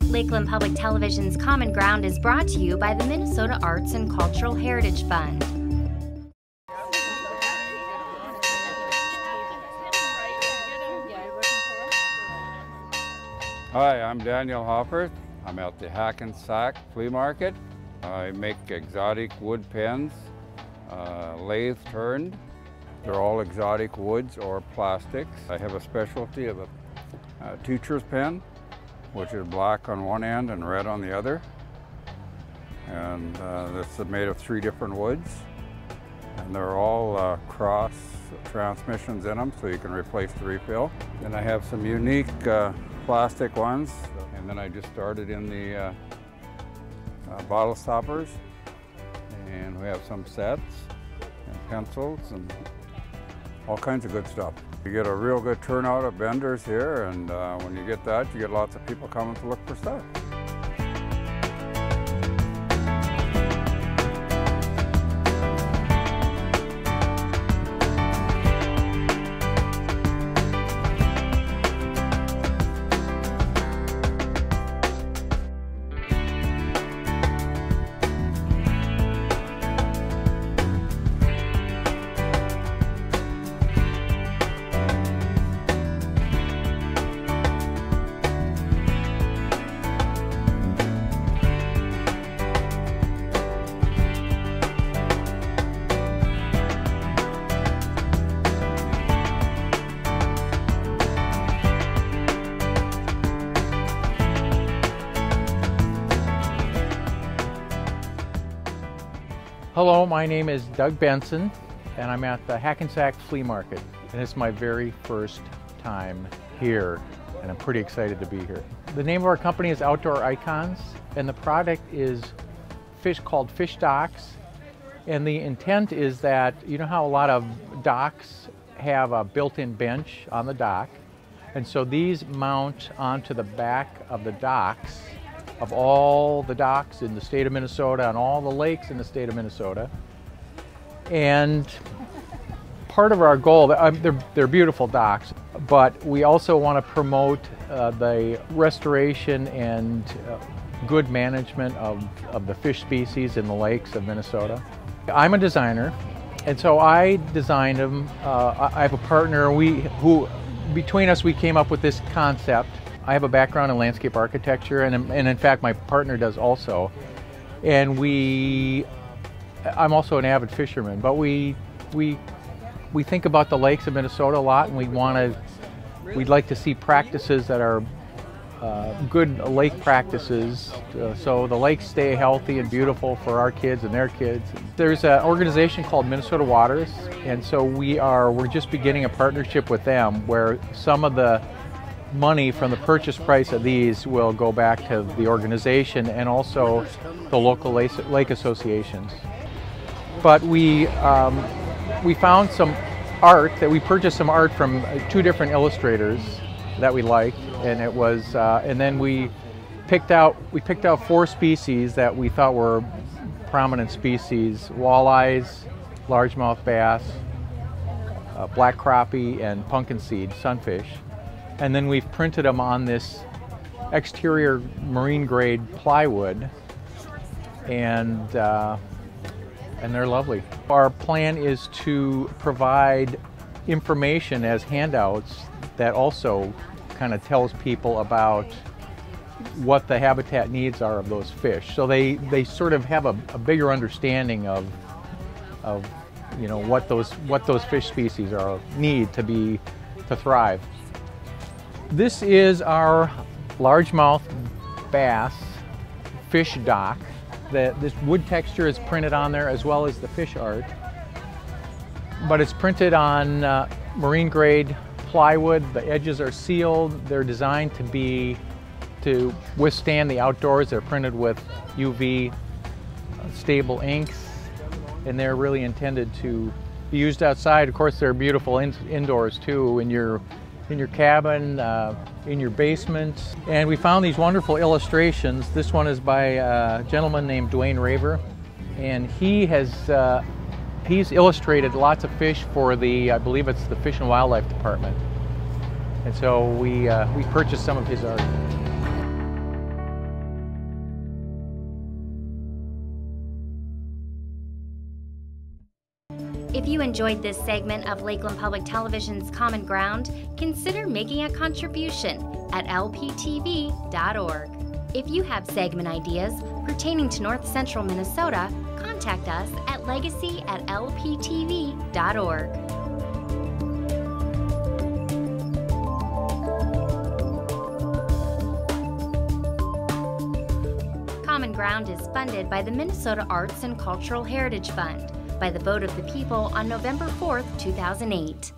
Lakeland Public Television's Common Ground is brought to you by the Minnesota Arts and Cultural Heritage Fund. Hi, I'm Daniel Hopper. I'm at the Hackensack Flea Market. I make exotic wood pens, lathe turned. They're all exotic woods or plastics. I have a specialty of a teacher's pen, which is black on one end and red on the other. And it's made of 3 different woods. And they're all cross transmissions in them, so you can replace the refill. And I have some unique plastic ones. And then I just started in the bottle stoppers. And we have some sets and pencils and all kinds of good stuff. You get a real good turnout of vendors here, and when you get that, you get lots of people coming to look for stuff. Hello, my name is Doug Benson, and I'm at the Hackensack Flea Market, and it's my very first time here, and I'm pretty excited to be here. The name of our company is Outdoor Icons, and the product is fish called fish docks, and the intent is that, you know how a lot of docks have a built-in bench on the dock, and so these mount onto the back of the docks of all the docks in the state of Minnesota and all the lakes in the state of Minnesota. And part of our goal, they're beautiful docks, but we also want to promote the restoration and good management of the fish species in the lakes of Minnesota. I'm a designer, and so I designed them. I have a partner who between us we came up with this concept. I have a background in landscape architecture, and in fact my partner does also. And I'm also an avid fisherman, but we think about the lakes of Minnesota a lot, and we'd like to see practices that are good lake practices, so the lakes stay healthy and beautiful for our kids and their kids. There's an organization called Minnesota Waters, and so we're just beginning a partnership with them where some of the money from the purchase price of these will go back to the organization and also the local lake associations. But we found some art that we purchased some art from 2 different illustrators that we liked, and it was and then we picked out 4 species that we thought were prominent species: walleyes, largemouth bass, black crappie, and pumpkin seed sunfish. And then we've printed them on this exterior marine grade plywood, and they're lovely. Our plan is to provide information as handouts that also kind of tells people about what the habitat needs are of those fish. So they sort of have a bigger understanding of you know what those fish species need to thrive. This is our largemouth bass fish dock. This wood texture is printed on there as well as the fish art. But it's printed on marine grade plywood. The edges are sealed. They're designed to withstand the outdoors. They're printed with UV stable inks, and they're really intended to be used outside. Of course, they're beautiful indoors too, in your cabin, in your basement. And we found these wonderful illustrations. This one is by a gentleman named Dwayne Raver, and he's illustrated lots of fish for I believe it's the Fish and Wildlife Department. And so we purchased some of his art. If you enjoyed this segment of Lakeland Public Television's Common Ground, consider making a contribution at lptv.org. If you have segment ideas pertaining to North Central Minnesota, contact us at legacy@lptv.org. Common Ground is funded by the Minnesota Arts and Cultural Heritage Fund by the vote of the people on November 4th, 2008.